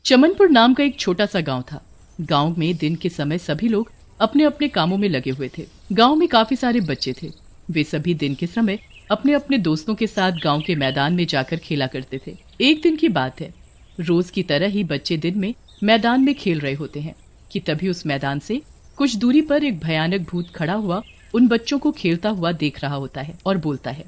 चमनपुर नाम का एक छोटा सा गांव था। गांव में दिन के समय सभी लोग अपने अपने कामों में लगे हुए थे। गांव में काफी सारे बच्चे थे। वे सभी दिन के समय अपने अपने दोस्तों के साथ गांव के मैदान में जाकर खेला करते थे। एक दिन की बात है, रोज की तरह ही बच्चे दिन में मैदान में खेल रहे होते हैं कि तभी उस मैदान से कुछ दूरी पर एक भयानक भूत खड़ा हुआ उन बच्चों को खेलता हुआ देख रहा होता है और बोलता है,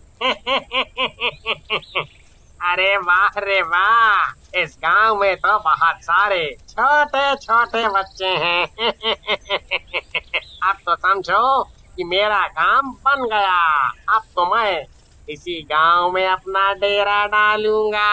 अरे वाह रे वाह, इस गांव में तो बहुत सारे छोटे छोटे बच्चे हैं। अब तो समझो कि मेरा काम बन गया। अब तो मैं इसी गांव में अपना डेरा डालूंगा।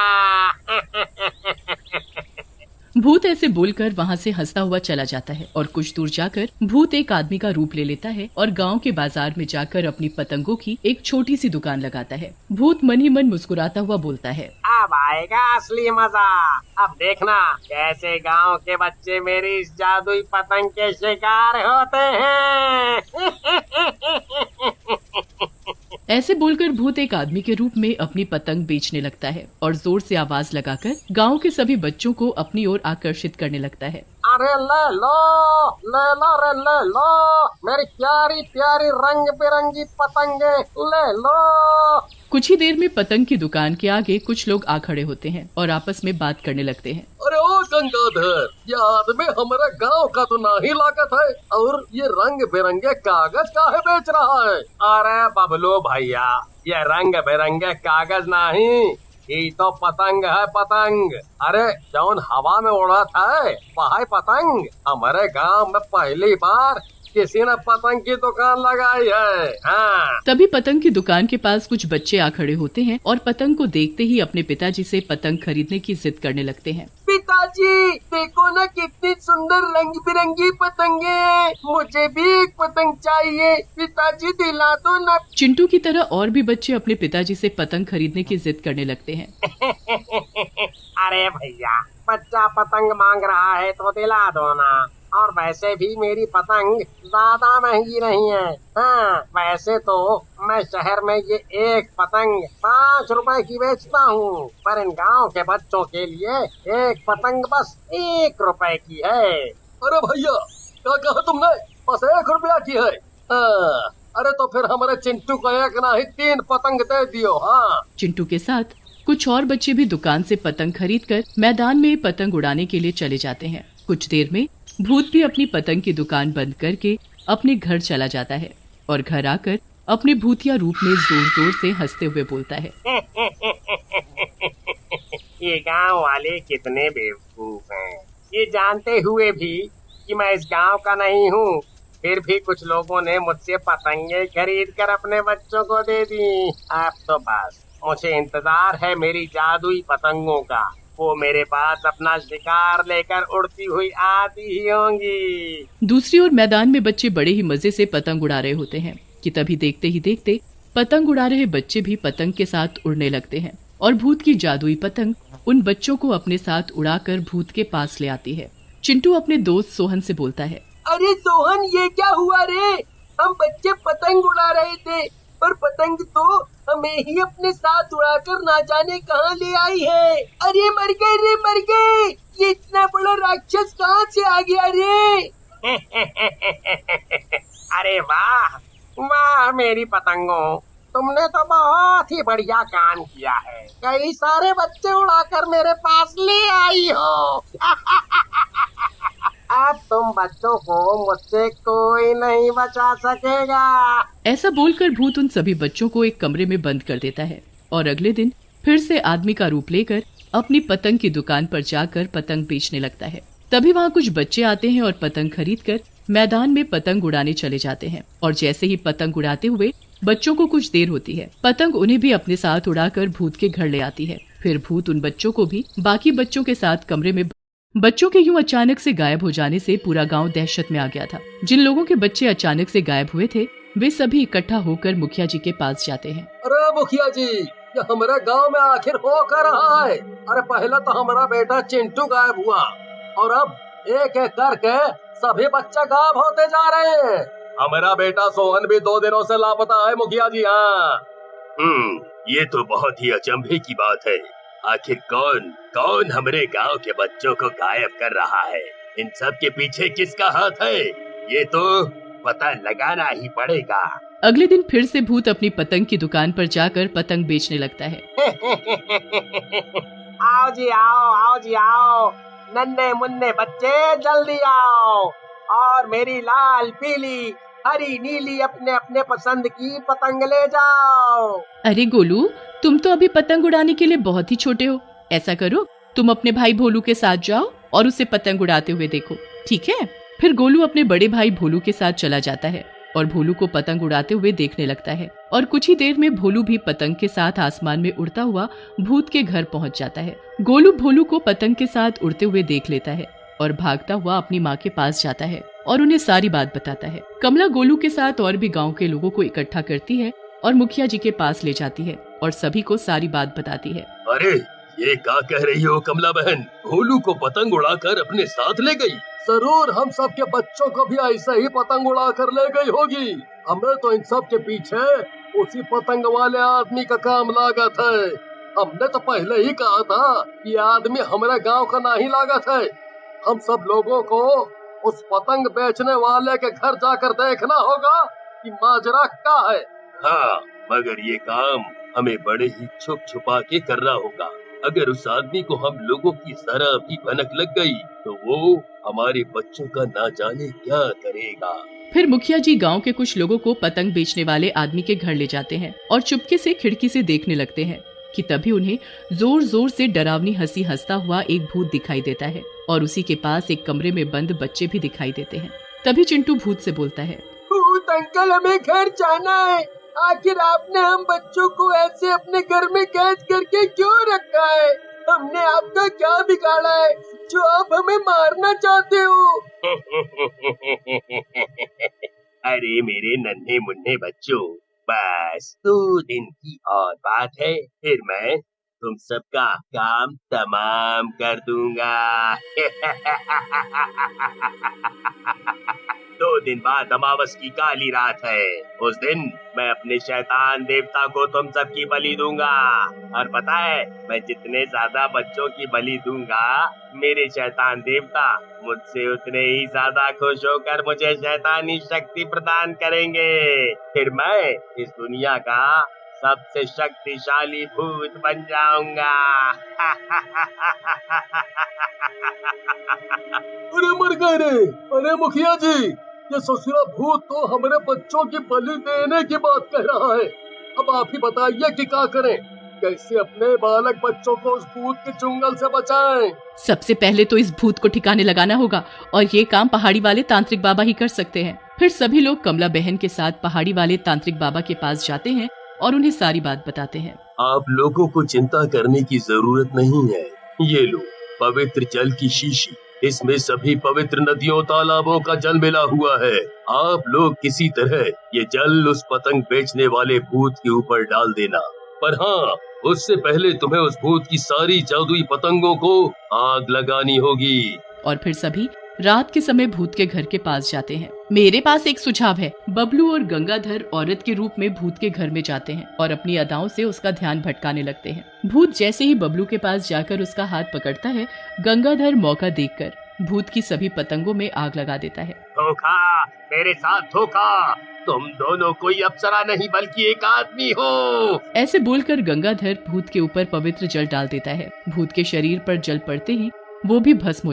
भूत ऐसे बोलकर वहाँ से हंसता हुआ चला जाता है और कुछ दूर जाकर भूत एक आदमी का रूप ले लेता है और गांव के बाजार में जाकर अपनी पतंगों की एक छोटी सी दुकान लगाता है। भूत मन ही मन मुस्कुराता हुआ बोलता है, अब आएगा असली मजा। अब देखना कैसे गांव के बच्चे मेरी इस जादुई पतंग के शिकार होते हैं। ऐसे बोलकर भूत एक आदमी के रूप में अपनी पतंग बेचने लगता है और जोर से आवाज लगाकर गांव के सभी बच्चों को अपनी ओर आकर्षित करने लगता है। अरे ले लो रे ले लो, मेरी प्यारी प्यारी रंग बिरंगी पतंगे ले लो। कुछ ही देर में पतंग की दुकान के आगे कुछ लोग आ खड़े होते हैं और आपस में बात करने लगते हैं। अरे ओ गंगाधर, ये आदमी हमारे गांव का तो नहीं लागत है और ये रंग बिरंगे कागज काहे बेच रहा है? अरे बबलू भैया, ये रंग बिरंगे कागज नहीं, ये तो पतंग है पतंग। अरे जौन हवा में उड़ा था वही पतंग। हमारे गांव में पहली बार किसी ने पतंग की दुकान लगाई है। हाँ। तभी पतंग की दुकान के पास कुछ बच्चे आ खड़े होते हैं और पतंग को देखते ही अपने पिताजी से पतंग खरीदने की जिद करने लगते हैं। पिताजी देखो ना कितनी सुंदर रंग बिरंगी पतंगे हैं, मुझे भी एक पतंग चाहिए, पिताजी दिला दो ना। चिंटू की तरह और भी बच्चे अपने पिताजी से पतंग खरीदने की जिद करने लगते हैं। अरे भैया, बच्चा पतंग मांग रहा है तो दिला दो ना। और वैसे भी मेरी पतंग ज्यादा महंगी नहीं है। हाँ, वैसे तो मैं शहर में ये एक पतंग 5 रुपए की बेचता हूँ, पर इन गांव के बच्चों के लिए एक पतंग बस 1 रुपए की है। अरे भैया, क्या कहा तुमने? बस 1 रुपया की है? हाँ, अरे तो फिर हमारे चिंटू को एक नहीं 3 पतंग दे दियो। हाँ। चिंटू के साथ कुछ और बच्चे भी दुकान से पतंग खरीदकर मैदान में पतंग उड़ाने के लिए चले जाते हैं। कुछ देर में भूत भी अपनी पतंग की दुकान बंद करके अपने घर चला जाता है और घर आकर अपने भूतिया रूप में जोर जोर से हंसते हुए बोलता है, ये गांव वाले कितने बेवकूफ हैं। ये जानते हुए भी कि मैं इस गांव का नहीं हूँ, फिर भी कुछ लोगों ने मुझसे पतंगे खरीद कर अपने बच्चों को दे दी। अब तो बस मुझे इंतजार है मेरी जादुई पतंगों का। वो मेरे पास अपना शिकार लेकर उड़ती हुई आती ही होंगी। दूसरी ओर मैदान में बच्चे बड़े ही मजे से पतंग उड़ा रहे होते हैं कि तभी देखते ही देखते पतंग उड़ा रहे बच्चे भी पतंग के साथ उड़ने लगते हैं और भूत की जादुई पतंग उन बच्चों को अपने साथ उड़ाकर भूत के पास ले आती है। चिंटू अपने दोस्त सोहन से बोलता है, अरे सोहन, ये क्या हुआ रे? हम बच्चे पतंग उड़ा रहे थे पर पतंग तो हमें ही अपने साथ उड़ाकर ना जाने कहाँ ले आई है। अरे मर गए रे, मर गए। ये इतना बड़ा राक्षस कहाँ से आ गया रे? अरे वाह वाह मेरी पतंगों, तुमने तो बहुत ही बढ़िया काम किया है। कई सारे बच्चे उड़ाकर मेरे पास ले आई हो। अब तुम बच्चों को मुझसे कोई नहीं बचा सकेगा। ऐसा बोलकर भूत उन सभी बच्चों को एक कमरे में बंद कर देता है और अगले दिन फिर से आदमी का रूप लेकर अपनी पतंग की दुकान पर जाकर पतंग बेचने लगता है। तभी वहाँ कुछ बच्चे आते हैं और पतंग खरीदकर मैदान में पतंग उड़ाने चले जाते हैं और जैसे ही पतंग उड़ाते हुए बच्चों को कुछ देर होती है, पतंग उन्हें भी अपने साथ उड़ाकर भूत के घर ले आती है। फिर भूत उन बच्चों को भी बाकी बच्चों के साथ कमरे में। बच्चों के यूं अचानक से गायब हो जाने से पूरा गांव दहशत में आ गया था। जिन लोगों के बच्चे अचानक से गायब हुए थे वे सभी इकट्ठा होकर मुखिया जी के पास जाते हैं। अरे मुखिया जी, ये हमारे गांव में आखिर हो क्या रहा है? अरे पहले तो हमारा बेटा चिंटू गायब हुआ और अब एक एक करके सभी बच्चे गायब होते जा रहे हैं। हमारा बेटा सोहन भी 2 दिनों से लापता है मुखिया जी। हाँ। ये तो बहुत ही अचंभे की बात है। आखिर कौन कौन हमारे गांव के बच्चों को गायब कर रहा है? इन सब के पीछे किसका हाथ है? ये तो पता लगाना ही पड़ेगा। अगले दिन फिर से भूत अपनी पतंग की दुकान पर जाकर पतंग बेचने लगता है। आओ जी आओ जी आओ, नन्हे मुन्ने बच्चे जल्दी आओ और मेरी लाल पीली हरी नीली अपने अपने पसंद की पतंग ले जाओ। अरे गोलू, तुम तो अभी पतंग उड़ाने के लिए बहुत ही छोटे हो। ऐसा करो, तुम अपने भाई भोलू के साथ जाओ और उसे पतंग उड़ाते हुए देखो, ठीक है? फिर गोलू अपने बड़े भाई भोलू के साथ चला जाता है और भोलू को पतंग उड़ाते हुए देखने लगता है। और कुछ ही देर में भोलू भी पतंग के साथ आसमान में उड़ता हुआ भूत के घर पहुंच जाता है। गोलू भोलू को पतंग के साथ उड़ते हुए देख लेता है और भागता हुआ अपनी माँ के पास जाता है और उन्हें सारी बात बताता है। कमला गोलू के साथ और भी गाँव के लोगों को इकट्ठा करती है और मुखिया जी के पास ले जाती है और सभी को सारी बात बताती है। अरे ये क्या कह रही हो कमला बहन? भोलू को पतंग उड़ाकर अपने साथ ले गई? जरूर हम सब के बच्चों को भी ऐसे ही पतंग उड़ा कर ले गई होगी। हमें तो इन सब के पीछे उसी पतंग वाले आदमी का काम लागत है। हमने तो पहले ही कहा था कि आदमी हमारे गांव का नहीं लागत है। हम सब लोगों को उस पतंग बेचने वाले के घर जाकर देखना होगा कि माजरा क्या है। हाँ, मगर ये काम हमें बड़े ही छुप छुपा के करना होगा। अगर उस आदमी को हम लोगों की जरा भी भनक लग गई तो वो हमारे बच्चों का ना जाने क्या करेगा। फिर मुखिया जी गांव के कुछ लोगों को पतंग बेचने वाले आदमी के घर ले जाते हैं और चुपके से खिड़की से देखने लगते हैं कि तभी उन्हें जोर जोर से डरावनी हंसी हंसता हुआ एक भूत दिखाई देता है और उसी के पास एक कमरे में बंद बच्चे भी दिखाई देते हैं। तभी चिंटू भूत से बोलता है, भूत अंकल, हमें घर जाना है। आखिर आपने हम बच्चों को ऐसे अपने घर में कैद करके क्यों रखा है? हमने आपका क्या बिगाड़ा है जो आप हमें मारना चाहते हो? अरे मेरे नन्हे मुन्ने बच्चों, बस 2 दिन की और बात है, फिर मैं तुम सबका काम तमाम कर दूंगा। 2 दिन बाद अमावस की काली रात है। उस दिन मैं अपने शैतान देवता को तुम सबकी बलि दूंगा और पता है, मैं जितने ज्यादा बच्चों की बलि दूंगा, मेरे शैतान देवता मुझसे उतने ही ज्यादा खुश होकर मुझे शैतानी शक्ति प्रदान करेंगे। फिर मैं इस दुनिया का सबसे शक्तिशाली भूत बन जाऊंगा। अरे मर गए रे! अरे मुखिया जी, ये ससुरा भूत तो हमारे बच्चों की बलि देने की बात कह रहा है। अब आप ही बताइए कि क्या करें, कैसे अपने बालक बच्चों को उस भूत के चुंगल से बचाएं? सबसे पहले तो इस भूत को ठिकाने लगाना होगा और ये काम पहाड़ी वाले तांत्रिक बाबा ही कर सकते हैं। फिर सभी लोग कमला बहन के साथ पहाड़ी वाले तांत्रिक बाबा के पास जाते हैं और उन्हें सारी बात बताते हैं। आप लोगों को चिंता करने की जरूरत नहीं है। ये लो पवित्र जल की शीशी, इसमें सभी पवित्र नदियों तालाबों का जल मिला हुआ है। आप लोग किसी तरह ये जल उस पतंग बेचने वाले भूत के ऊपर डाल देना, पर हाँ, उससे पहले तुम्हें उस भूत की सारी जादुई पतंगों को आग लगानी होगी। और फिर सभी रात के समय भूत के घर के पास जाते हैं। मेरे पास एक सुझाव है। बबलू और गंगाधर औरत के रूप में भूत के घर में जाते हैं और अपनी अदाओं से उसका ध्यान भटकाने लगते हैं। भूत जैसे ही बबलू के पास जाकर उसका हाथ पकड़ता है, गंगाधर मौका देखकर भूत की सभी पतंगों में आग लगा देता है। धोखा, मेरे साथ धोखा, तुम दोनों कोई अप्सरा नहीं बल्कि एक आदमी हो। ऐसे बोलकर गंगाधर भूत के ऊपर पवित्र जल डाल देता है। भूत के शरीर पर जल पड़ते ही वो भी भस्म हो